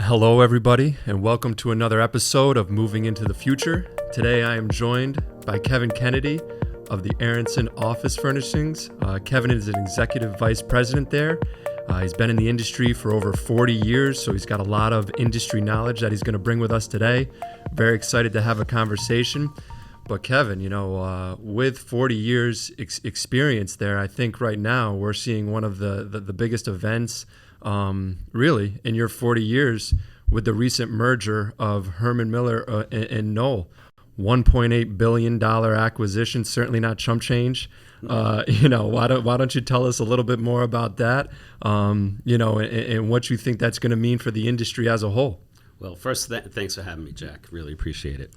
Hello, everybody, and welcome to another episode of Moving into the Future. Today, I am joined by Kevin Kennedy of the Aronson Office Furnishings. Kevin is an executive vice president there. He's been in the industry for over 40 years, so he's got a lot of industry knowledge that he's going to bring with us today. Very excited to have a conversation. But Kevin, with 40 years experience there, I think right now we're seeing one of the biggest events really in your 40 years with the recent merger of Herman Miller and Knoll. $1.8 billion acquisition, certainly not chump change. Why don't you tell us a little bit more about that, and what you think that's going to mean for the industry as a whole? Well, first, thanks for having me, Jack. Really appreciate it.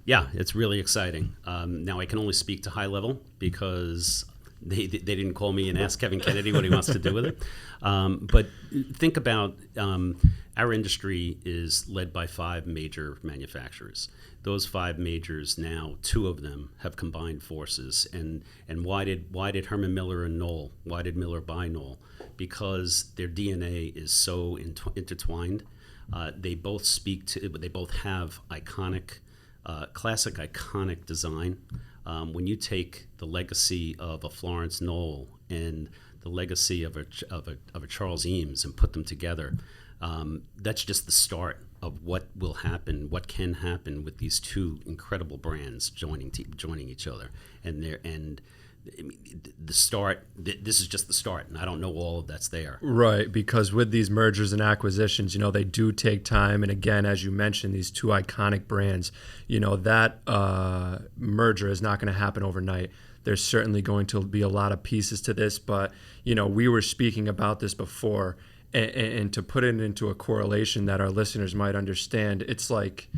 It's really exciting. Now, I can only speak to high level because they didn't call me and ask Kevin Kennedy what he wants to do with it. But think about our industry is led by 5 major manufacturers. Those 5 majors now, 2 of them have combined forces. And why did Herman Miller and Knoll? Why did Miller buy Knoll? Because their DNA is so intertwined. They both have classic iconic design. When you take the legacy of a Florence Knoll and the legacy of a Charles Eames and put them together, that's just the start of what will happen, what can happen with these 2 incredible brands joining each other. The start. This is just the start, and I don't know all of that's there. Right, because with these mergers and acquisitions, they do take time. And again, as you mentioned, these 2 iconic brands, that merger is not going to happen overnight. There's certainly going to be a lot of pieces to this, but we were speaking about this before. And to put it into a correlation that our listeners might understand, it's like,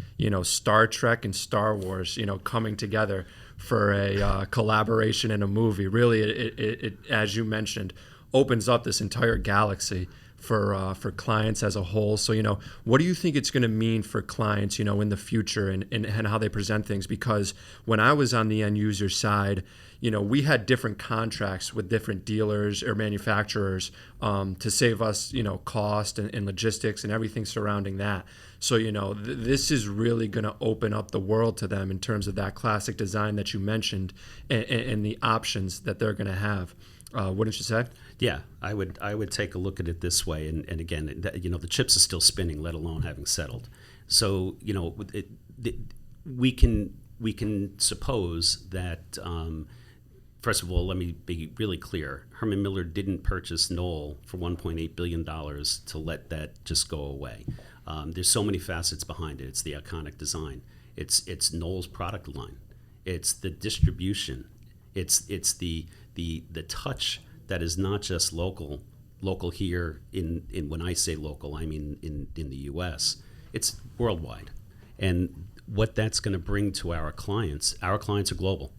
Star Trek and Star Wars, coming together for a collaboration in a movie. Really, it as you mentioned, opens up this entire galaxy for clients as a whole. So, what do you think it's going to mean for clients, in the future and how they present things? Because when I was on the end user side, we had different contracts with different dealers or manufacturers to save us, cost and logistics and everything surrounding that. So, this is really going to open up the world to them in terms of that classic design that you mentioned and the options that they're going to have. Wouldn't you say? Yeah, I would take a look at it this way. And again, the chips are still spinning, let alone having settled. So, we can suppose that. First of all, let me be really clear. Herman Miller didn't purchase Knoll for $1.8 billion to let that just go away. There's so many facets behind it. It's the iconic design. It's Knoll's product line. It's the distribution. It's the touch that is not just local here in when I say local, I mean in the U.S. It's worldwide. And what that's going to bring to our clients are global.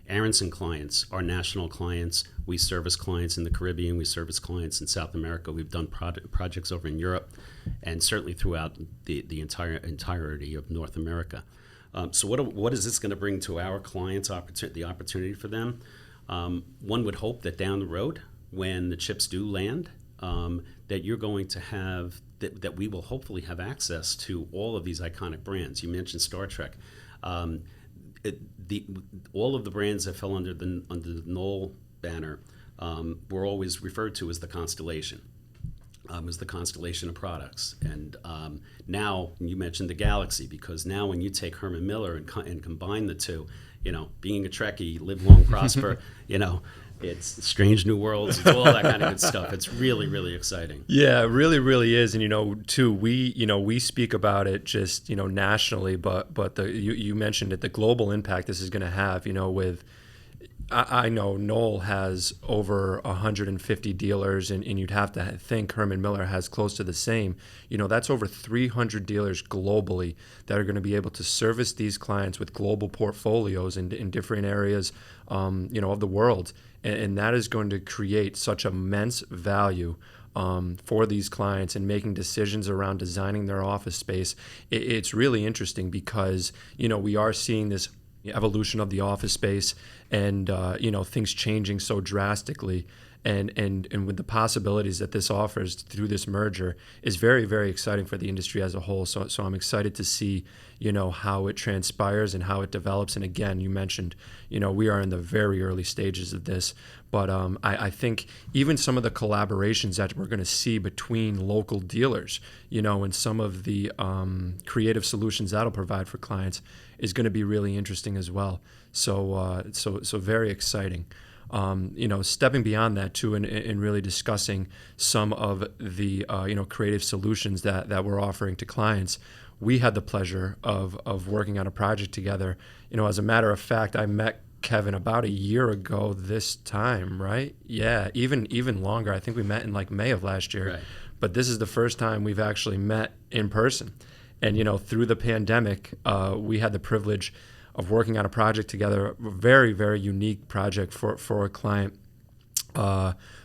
Aronson clients are national clients. We service clients in the Caribbean. We service clients in South America. We've done projects over in Europe, and certainly throughout the entirety of North America. So what is this going to bring to our clients? The opportunity for them. One would hope that down the road, when the chips do land, that you're going to have that we will hopefully have access to all of these iconic brands. You mentioned Star Trek. All of the brands that fell under the Knoll banner were always referred to as the Constellation. As the constellation of products. And now you mentioned the Galaxy, because now when you take Herman Miller and combine the 2, being a Trekkie, live long, prosper, it's strange new worlds, it's all that kind of good stuff. It's really, really exciting. Yeah, it really, really is. And too, we speak about it just nationally, but you mentioned it, the global impact this is going to have. With I know Knoll has over 150 dealers, and you'd have to think Herman Miller has close to the same. That's over 300 dealers globally that are going to be able to service these clients with global portfolios in different areas, of the world. And that is going to create such immense value for these clients and making decisions around designing their office space. It's really interesting because, we are seeing this evolution of the office space and, things changing so drastically. and with the possibilities that this offers through this merger is very, very exciting for the industry as a whole. So I'm excited to see, how it transpires and how it develops. And again, you mentioned, we are in the very early stages of this, but I think even some of the collaborations that we're going to see between local dealers, and some of the creative solutions that'll provide for clients is going to be really interesting as well. So very exciting. Stepping beyond that too, and really discussing some of the creative solutions that we're offering to clients. We had the pleasure of working on a project together. As a matter of fact, I met Kevin about a year ago this time, right? Yeah, even longer. I think we met in like May of last year. Right. But this is the first time we've actually met in person. And through the pandemic, we had the privilege of working on a project together, a very, very unique project for a client,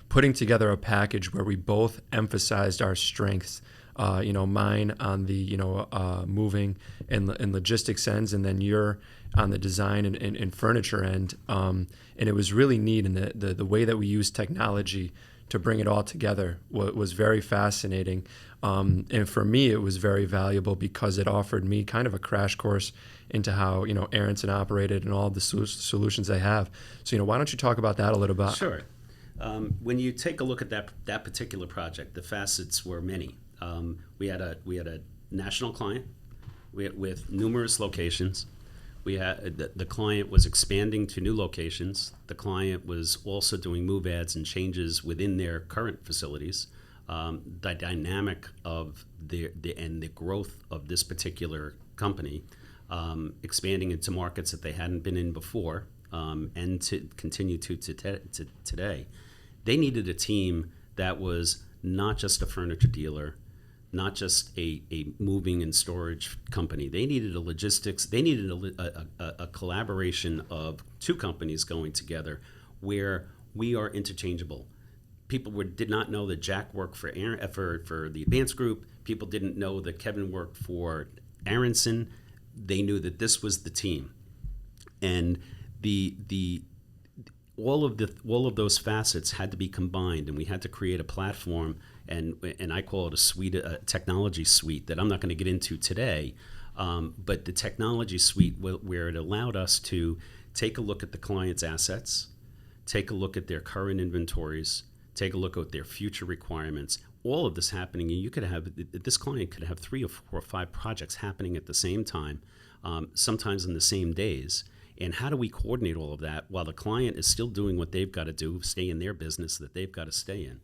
putting together a package where we both emphasized our strengths. Mine on the moving and logistics ends, and then you're on the design and furniture end. And it was really neat, and the way that we used technology to bring it all together was very fascinating. And for me, it was very valuable because it offered me kind of a crash course into how Aronson operated and all the solutions they have. So why don't you talk about that a little bit? Sure. When you take a look at that particular project, the facets were many. We had a national client with numerous locations. We had the client was expanding to new locations. The client was also doing move ads and changes within their current facilities. The dynamic of the growth of this particular company, expanding into markets that they hadn't been in before, and to continue to today. They needed a team that was not just a furniture dealer, not just a moving and storage company. They needed a logistics. They needed a collaboration of two companies going together where we are interchangeable. People did not know that Jack worked for the Advanced Group. People didn't know that Kevin worked for Aronson. They knew that this was the team, and all of those facets had to be combined, and we had to create a platform. And I call it a technology suite that I'm not going to get into today, but the technology suite where it allowed us to take a look at the client's assets, take a look at their current inventories, take a look at their future requirements. All of this happening, this client could have 3 or 4 or 5 projects happening at the same time, sometimes in the same days. And how do we coordinate all of that while the client is still doing what they've got to do, stay in their business that they've got to stay in?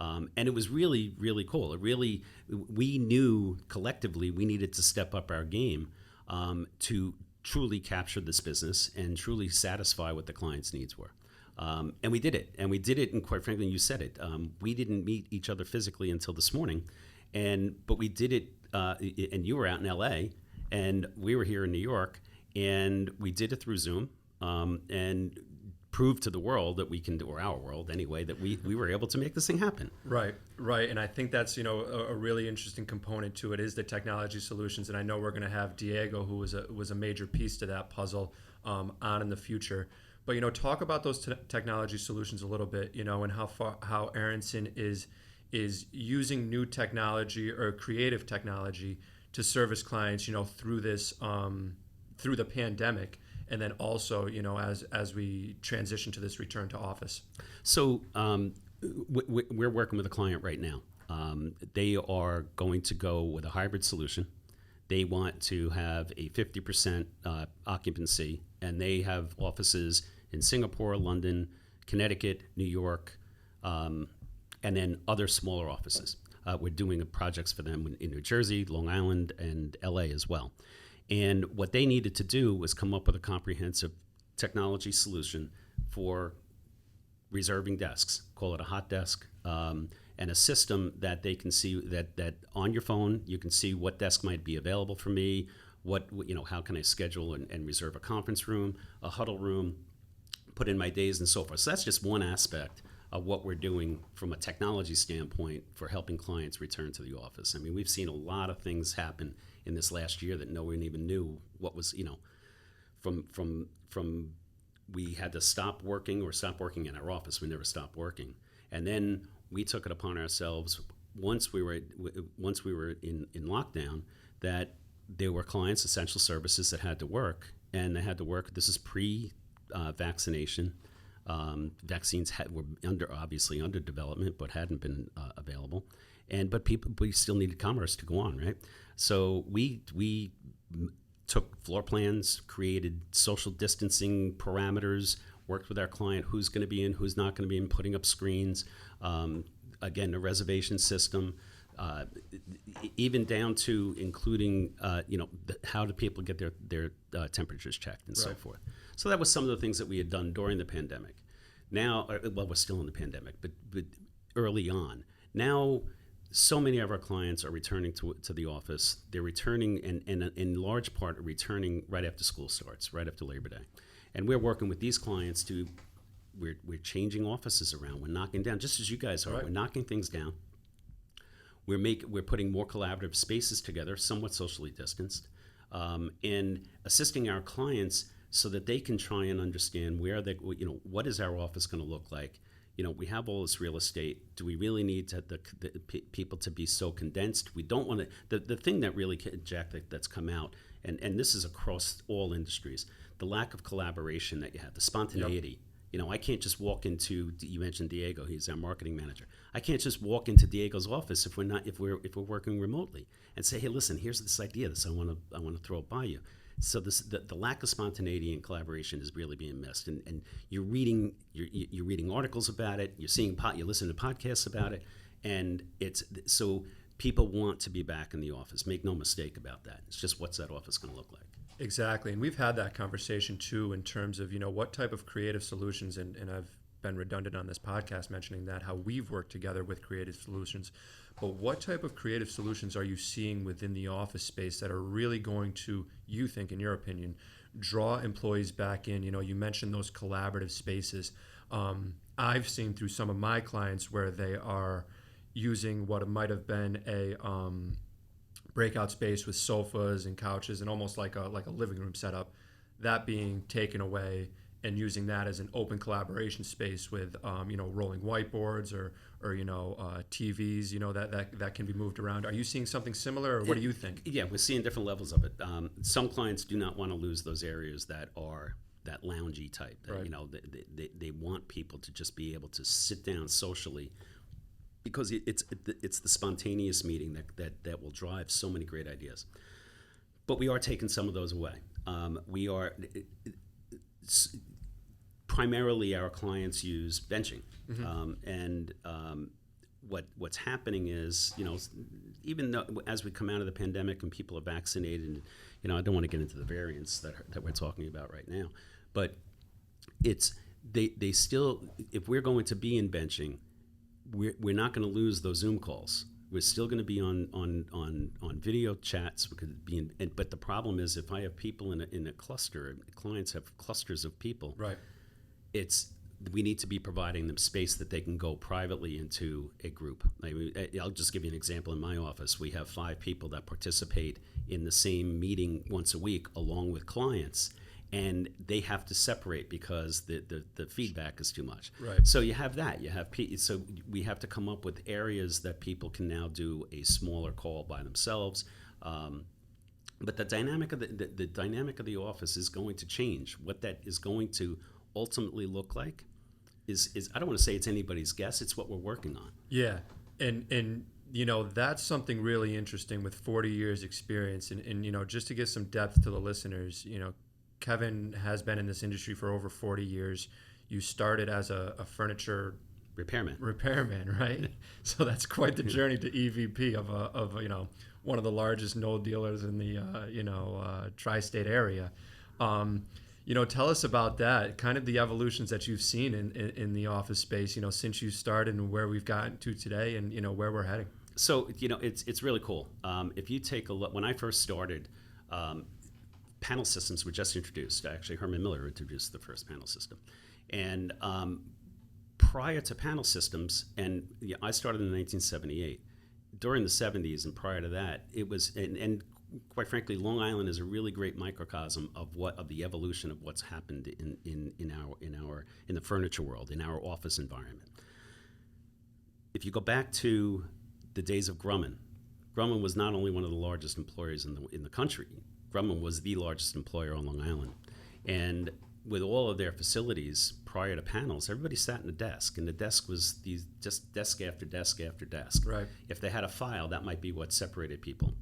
And it was really, really cool. We knew collectively we needed to step up our game to truly capture this business and truly satisfy what the client's needs were. And we did it. And quite frankly, you said it. We didn't meet each other physically until this morning, but we did it. And you were out in L.A. and we were here in New York, and we did it through Zoom. And prove to the world that we can do, or our world anyway, that we were able to make this thing happen. Right. And I think that's a really interesting component to it is the technology solutions. And I know we're going to have Diego, who was a major piece to that puzzle, on in the future. But talk about those technology solutions a little bit. And how Aronson is using new technology or creative technology to service clients. Through this through the pandemic. And then also, as we transition to this return to office. So we're working with a client right now. They are going to go with a hybrid solution. They want to have a 50% occupancy, and they have offices in Singapore, London, Connecticut, New York, and then other smaller offices. We're doing projects for them in New Jersey, Long Island, and LA as well. And what they needed to do was come up with a comprehensive technology solution for reserving desks, call it a hot desk, and a system that they can see that on your phone, you can see what desk might be available for me, how can I schedule and reserve a conference room, a huddle room, put in my days and so forth. So that's just one aspect of what we're doing from a technology standpoint for helping clients return to the office. I mean, we've seen a lot of things happen in this last year that no one even knew what was, from we had to stop working in our office. We never stopped working. And then we took it upon ourselves once we were in lockdown that there were clients, essential services that had to work, and they had to work. This is pre-vaccination. Vaccines were obviously under development, but hadn't been available, but we still needed commerce to go on, right? So we took floor plans, created social distancing parameters, worked with our client who's going to be in, who's not going to be in, putting up screens. Again, a reservation system. Even down to including, how do people get their temperatures checked and so forth. So that was some of the things that we had done during the pandemic. Now, we're still in the pandemic, but early on. Now, so many of our clients are returning to the office. They're returning, and in large part, returning right after school starts, right after Labor Day. And we're working with these clients we're changing offices around. We're knocking down, just as you guys are. Right. We're knocking things down. We're putting more collaborative spaces together, somewhat socially distanced, and assisting our clients so that they can try and understand what is our office going to look like. We have all this real estate. Do we really need the people to be so condensed? We don't want to. The thing that really, Jack, that's come out, and this is across all industries, the lack of collaboration that you have, the spontaneity. Yep. I can't just walk into. You mentioned Diego; he's our marketing manager. I can't just walk into Diego's office if we're working remotely and say, "Hey, listen, here's this idea that I want to throw it by you." So the lack of spontaneity and collaboration is really being missed. And you're reading articles about it. You're listening to podcasts about it, and it's so people want to be back in the office. Make no mistake about that. It's just what's that office going to look like? Exactly, and we've had that conversation too in terms of what type of creative solutions, and I've been redundant on this podcast mentioning that, how we've worked together with creative solutions, but what type of creative solutions are you seeing within the office space that are really going to, you think, in your opinion, draw employees back in? You mentioned those collaborative spaces. I've seen through some of my clients where they are using what might have been a breakout space with sofas and couches and almost like a living room setup, that being taken away and using that as an open collaboration space with rolling whiteboards or TVs that can be moved around. Are you seeing something similar, or what do you think? Yeah, we're seeing different levels of it. Some clients do not want to lose those areas that are that loungy type. Right. They want people to just be able to sit down socially, because it's the spontaneous meeting that will drive so many great ideas. But we are taking some of those away. We are primarily, our clients use benching, what's happening is, even though as we come out of the pandemic and people are vaccinated, and I don't want to get into the variants that we're talking about right now, but it's they still, if we're going to be in benching, we're not going to lose those Zoom calls. We're still going to be on video chats. We could be but the problem is, if I have people in a cluster, clients have clusters of people. Right. We need to be providing them space that they can go privately into a group. I'll just give you an example. In my office, we have 5 people that participate in the same meeting once a week, along with clients. And they have to separate because the feedback is too much. Right. So you have that. So we have to come up with areas that people can now do a smaller call by themselves. But the dynamic of the dynamic of the office is going to change. What that is going to ultimately look like is I don't want to say it's anybody's guess. It's what we're working on. Yeah, and that's something really interesting with 40 years experience, and just to get some depth to the listeners, Kevin has been in this industry for over 40 years. You started as a furniture repairman, right? So that's quite the journey to EVP of one of the largest Knoll dealers in the tri-state area. Tell us about that, kind of the evolutions that you've seen in the office space, since you started and where we've gotten to today, and where we're heading. So it's really cool. If you take a look, when I first started, panel systems were just introduced. Actually, Herman Miller introduced the first panel system. And prior to panel systems, and I started in 1978, during the 70s and prior to that, it was, and quite frankly, Long Island is a really great microcosm of the evolution of what's happened in the furniture world, in our office environment. if you go back to the days of Grumman, Grumman was not only one of the largest employers in the country. Grumman was the largest employer on Long Island, and with all of their facilities prior to panels, everybody sat in a desk, and the desk was these just desk after desk after desk. Right. If they had a file, that might be what separated people.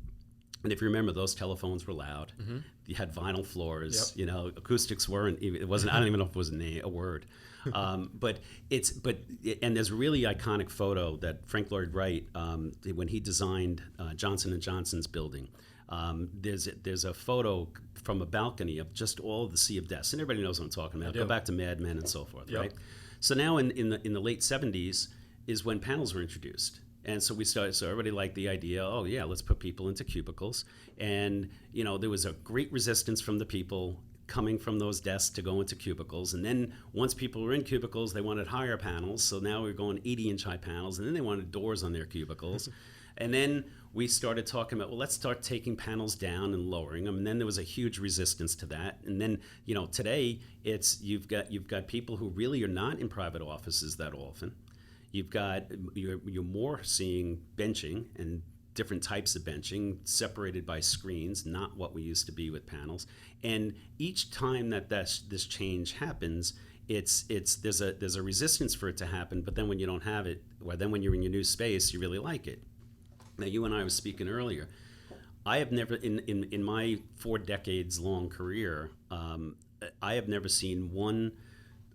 And if you remember, those telephones were loud. Mm-hmm. You had vinyl floors. Yep. You know, acoustics weren't. It wasn't. I don't even know if it was a word. But there's a really iconic photo that Frank Lloyd Wright, when he designed Johnson & Johnson's building. There's a photo from a balcony of just all of the sea of desks, and everybody knows what I'm talking about. Go back to Mad Men and so forth, Yep. right? So now in the late 70s is when panels were introduced. And so so everybody liked the idea, oh yeah, let's put people into cubicles. And, you know, there was a great resistance from the people coming from those desks to go into cubicles. And then once people were in cubicles, they wanted higher panels. So now we're going 80-inch high panels. And then they wanted doors on their cubicles. And then we started talking about, well, let's start taking panels down and lowering them. And then there was a huge resistance to that. And then, you know, today you've got people who really are not in private offices that often. You're more seeing benching and different types of benching separated by screens, not what we used to be with panels. And each time that this change happens, there's a resistance for it to happen. But then when you don't have it, or then when you're in your new space, you really like it. Now, you and I was speaking earlier. I have never, in my 4 decades long career, I have never seen one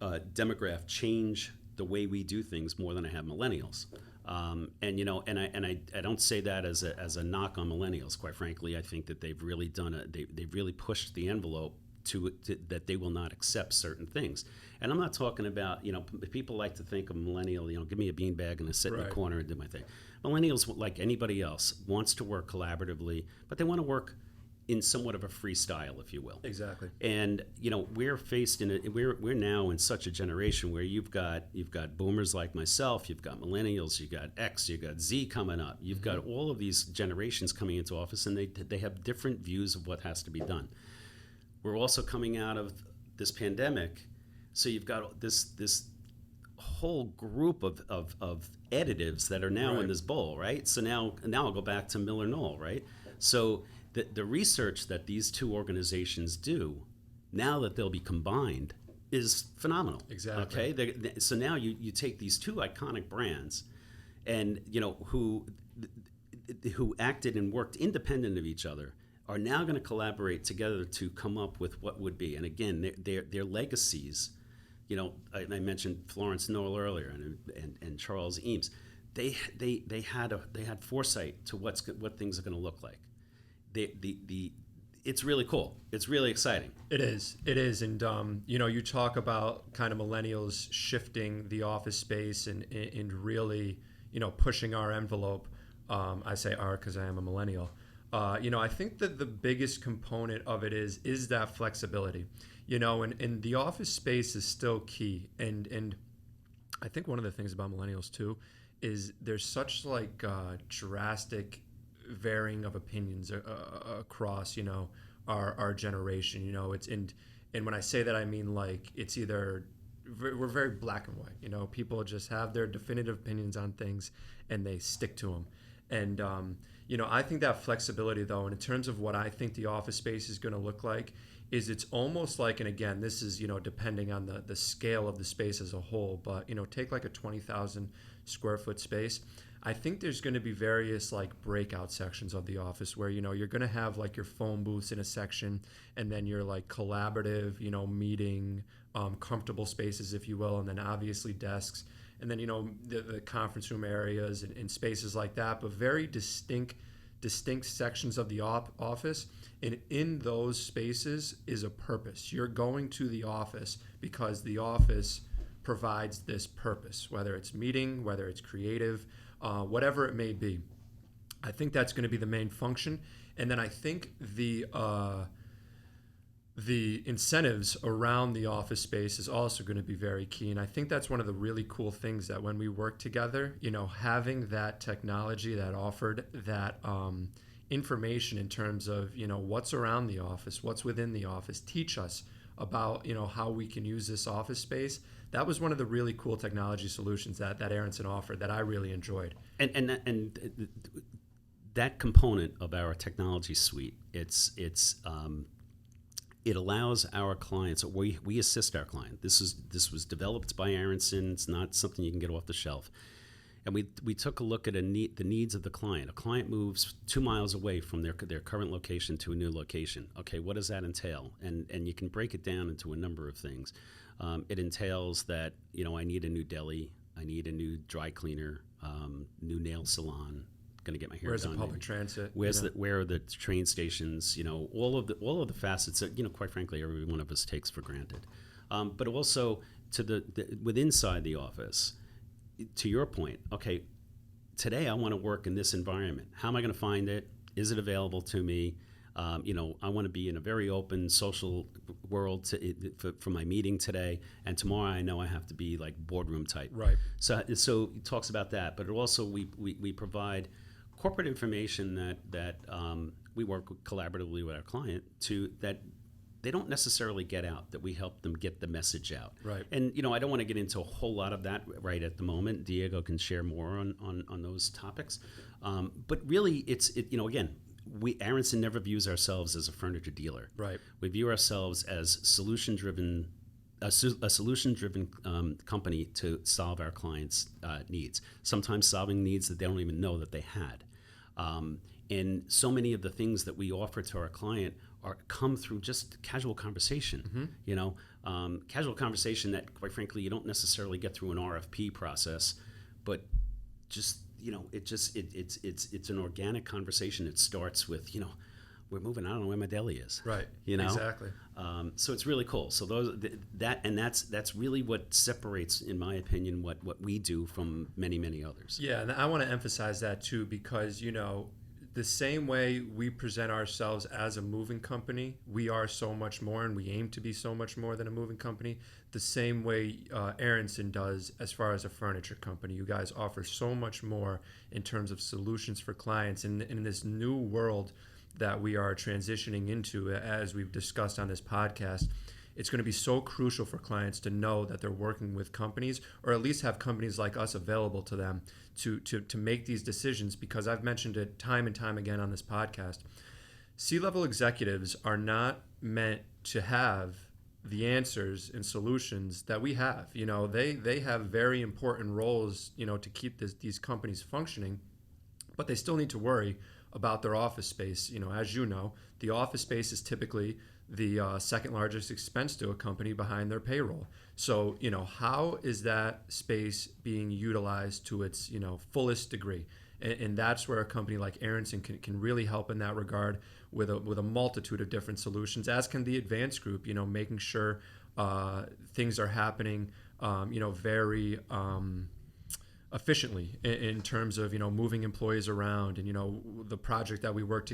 demographic change the way we do things more than I have millennials. And you know, and I don't say that as a knock on millennials. Quite frankly, I think that they've really they've really pushed the envelope to that they will not accept certain things. And I'm not talking about, you know, people like to think of millennial, you know, give me a beanbag and I sit in the corner and do my thing. Millennials, like anybody else, wants to work collaboratively, but they want to work in somewhat of a freestyle, if you will. Exactly. And you know, we're now in such a generation where you've got boomers like myself, you've got millennials, you've got X, you've got Z coming up, you've got all of these generations coming into office, and they have different views of what has to be done. We're also coming out of this pandemic, so you've got this whole group of additives that are now in this bowl, right? So now I'll go back to Miller and Knoll, right? So the research that these two organizations do, now that they'll be combined, is phenomenal. Exactly. Okay. So now you take these two iconic brands, and you know who acted and worked independent of each other, are now going to collaborate together to come up with what would be. And again, their legacies. You know, I mentioned Florence Knoll earlier, and Charles Eames. They had foresight to what things are going to look like. It's really cool. It's really exciting. It is, and you know, you talk about kind of millennials shifting the office space and really, you know, pushing our envelope. I say our because I am a millennial. You know, I think that the biggest component of it is that flexibility. You know, and the office space is still key. And I think one of the things about millennials too is there's such like drastic varying of opinions across, you know, our generation. You know, and when I say that, I mean like it's either we're very black and white. You know, people just have their definitive opinions on things and they stick to them. And, you know, I think that flexibility, though, and in terms of what I think the office space is going to look like, is it's almost like, and again, this is, you know, depending on the scale of the space as a whole, but, you know, take like a 20,000 square foot space. I think there's going to be various like breakout sections of the office where, you know, you're going to have like your phone booths in a section, and then your like collaborative, you know, meeting, comfortable spaces, if you will, and then obviously desks. And then, you know, the conference room areas and spaces like that, but very distinct sections of the office. And in those spaces is a purpose. You're going to the office because the office provides this purpose, whether it's meeting, whether it's creative, whatever it may be. I think that's going to be the main function. And then I think the incentives around the office space is also going to be very key. And I think that's one of the really cool things, that when we work together, you know, having that technology that offered that information in terms of, you know, what's around the office, what's within the office, teach us about, how we can use this office space. That was one of the really cool technology solutions that Aronson offered that I really enjoyed. And that component of our technology suite, it allows our clients. We assist our client. This was developed by Aronson. It's not something you can get off the shelf. And we took a look at the needs of the client. A client moves 2 miles away from their current location to a new location. Okay, what does that entail? And you can break it down into a number of things. It entails that I need a new deli, I need a new dry cleaner, new nail salon. Going to get my hair Where's done. the public transit? Where are the train stations? All of the facets that quite frankly every one of us takes for granted. But also with inside the office. To your point, okay, today I want to work in this environment. How am I going to find it? Is it available to me? I want to be in a very open social world for my meeting today, and tomorrow I know I have to be like boardroom type. Right. So it talks about that, but also we provide corporate information that we work collaboratively with our client that they don't necessarily get out, that we help them get the message out. Right. And I don't want to get into a whole lot of that right at the moment. Diego can share more on those topics. But really, again, Aronson never views ourselves as a furniture dealer. Right. We view ourselves as a solution-driven company to solve our clients' needs. Sometimes solving needs that they don't even know that they had. And so many of the things that we offer to our client come through just casual conversation. Mm-hmm. Casual conversation that, quite frankly, you don't necessarily get through an RFP process, but just it's an organic conversation. It starts with we're moving. I don't know where my deli is. Right. Exactly. So it's really cool. So that's really what separates, in my opinion, what we do from many others. Yeah, and I want to emphasize that too, because the same way we present ourselves as a moving company, we are so much more, and we aim to be so much more than a moving company. The same way Aronson does as far as a furniture company. You guys offer so much more in terms of solutions for clients in this new world that we are transitioning into, as we've discussed on this podcast. It's going to be so crucial for clients to know that they're working with companies, or at least have companies like us available to them to make these decisions, because I've mentioned it time and time again on this podcast. C-level executives are not meant to have the answers and solutions that we have. They have very important roles, to keep these companies functioning, but they still need to worry about their office space. As the office space is typically the second largest expense to a company behind their payroll. So, how is that space being utilized to its, fullest degree? And that's where a company like Aronson can really help in that regard with a multitude of different solutions, as can the advanced group, making sure things are happening, very efficiently in terms of moving employees around. And the project that we worked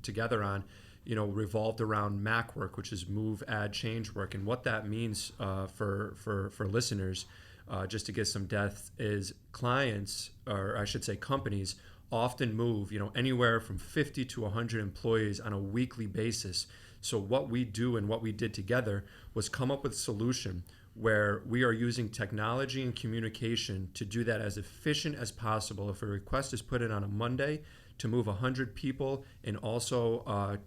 together on revolved around MAC work, which is move, add, change work. And what that means for listeners, just to get some depth, is clients, or I should say companies, often move anywhere from 50 to 100 employees on a weekly basis. So what we do and what we did together was come up with a solution where we are using technology and communication to do that as efficient as possible. If a request is put in on a Monday to move 100 people, and also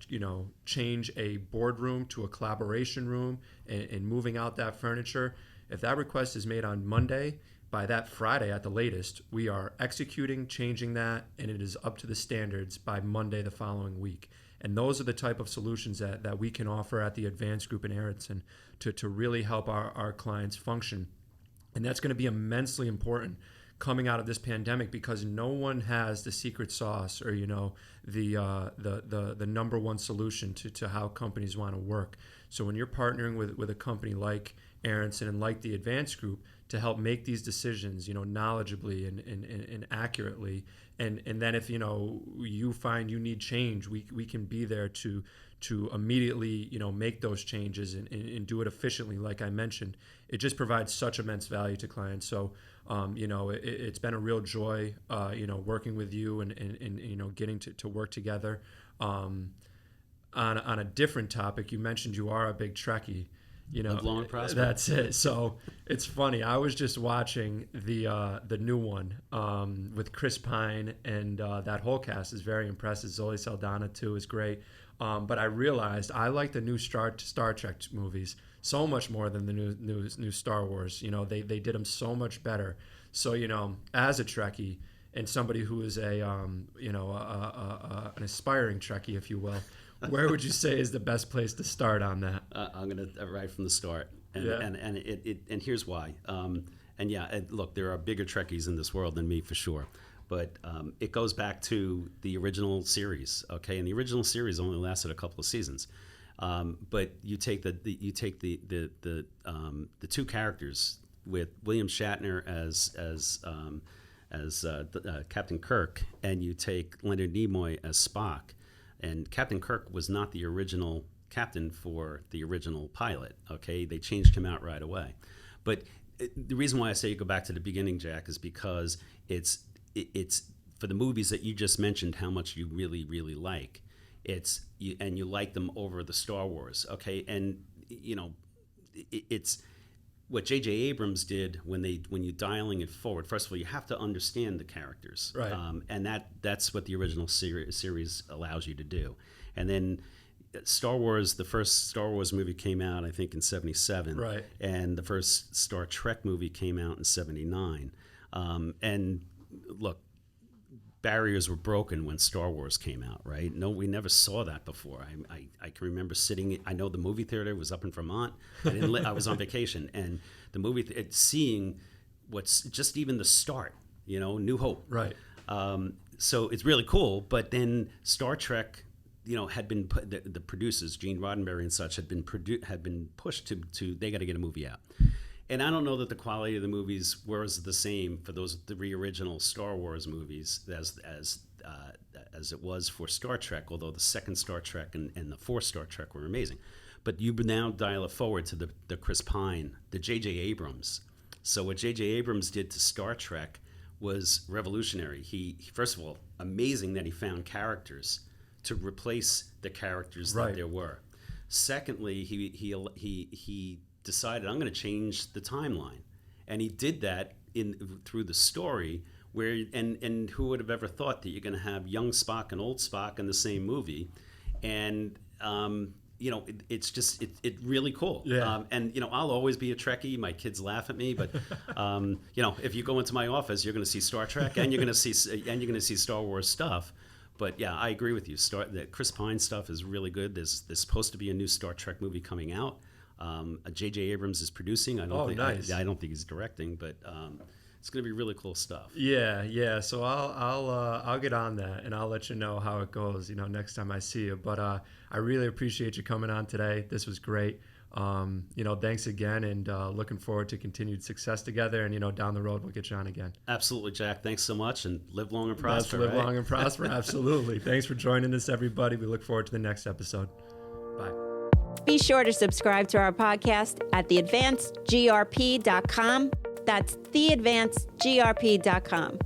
change a boardroom to a collaboration room, and moving out that furniture, if that request is made on Monday, by that Friday at the latest, we are executing, changing that, and it is up to the standards by Monday the following week. And those are the type of solutions that we can offer at the Advanced Group in Aronson to really help our clients function. And that's going to be immensely important coming out of this pandemic, because no one has the secret sauce, or the number one solution to how companies want to work. So when you're partnering with a company like Aronson and like the Advanced Group to help make these decisions, knowledgeably and accurately, and then if you find you need change, we can be there to immediately make those changes and do it efficiently. Like I mentioned, it just provides such immense value to clients. So it's been a real joy working with you and getting to work together. On a different topic, you mentioned you are a big Trekkie. Live long and prosper. That's it. So it's funny. I was just watching the new one with Chris Pine, and that whole cast is very impressive. Zoe Saldana too is great. But I realized I like the new Star Trek movies so much more than the new Star Wars. They did them so much better. So as a Trekkie and somebody who is an aspiring Trekkie, if you will, where would you say is the best place to start on that? I'm going to right from the start, and here's why. Look, there are bigger Trekkies in this world than me for sure, but it goes back to the original series. Okay, and the original series only lasted a couple of seasons, but you take the two characters with William Shatner as Captain Kirk, and you take Leonard Nimoy as Spock. And Captain Kirk was not the original captain for the original pilot, okay? They changed him out right away. But the reason why I say you go back to the beginning, Jack, is because it's for the movies that you just mentioned how much you really, really like. And you like them over the Star Wars, okay? And, it's what J.J. Abrams did when you're dialing it forward. First of all, you have to understand the characters, right? And that's what the original series allows you to do. And then Star Wars, the first Star Wars movie came out, I think, in '77, right? And the first Star Trek movie came out in '79. And look, barriers were broken when Star Wars came out, right? No, we never saw that before. I can remember sitting. I know the movie theater was up in Vermont. I was on vacation, and the movie seeing what's just even the start. New Hope, right? So it's really cool. But then Star Trek, had been the producers, Gene Roddenberry and such, had been pushed to they got to get a movie out. And I don't know that the quality of the movies was the same for those three original Star Wars movies as it was for Star Trek, although the second Star Trek and the fourth Star Trek were amazing. But you now dial it forward to the Chris Pine, the J.J. Abrams. So what J.J. Abrams did to Star Trek was revolutionary. He first of all, amazing that he found characters to replace the characters that there were. Secondly, he decided, I'm going to change the timeline, and he did that through the story. And who would have ever thought that you're going to have young Spock and old Spock in the same movie, and it's just really cool. Yeah. And I'll always be a Trekkie. My kids laugh at me, but if you go into my office, you're going to see Star Trek and you're going to see Star Wars stuff. But yeah, I agree with you. The Chris Pine stuff is really good. There's supposed to be a new Star Trek movie coming out. J.J. Abrams is producing. I don't think he's directing, but it's going to be really cool stuff. Yeah. So I'll get on that, and I'll let you know how it goes. Next time I see you. But I really appreciate you coming on today. This was great. Thanks again, and looking forward to continued success together. And down the road we'll get you on again. Absolutely, Jack. Thanks so much, and live long and prosper. Live long and prosper. Absolutely. Thanks for joining us, everybody. We look forward to the next episode. Bye. Be sure to subscribe to our podcast at theadvancedgrp.com. That's theadvancedgrp.com.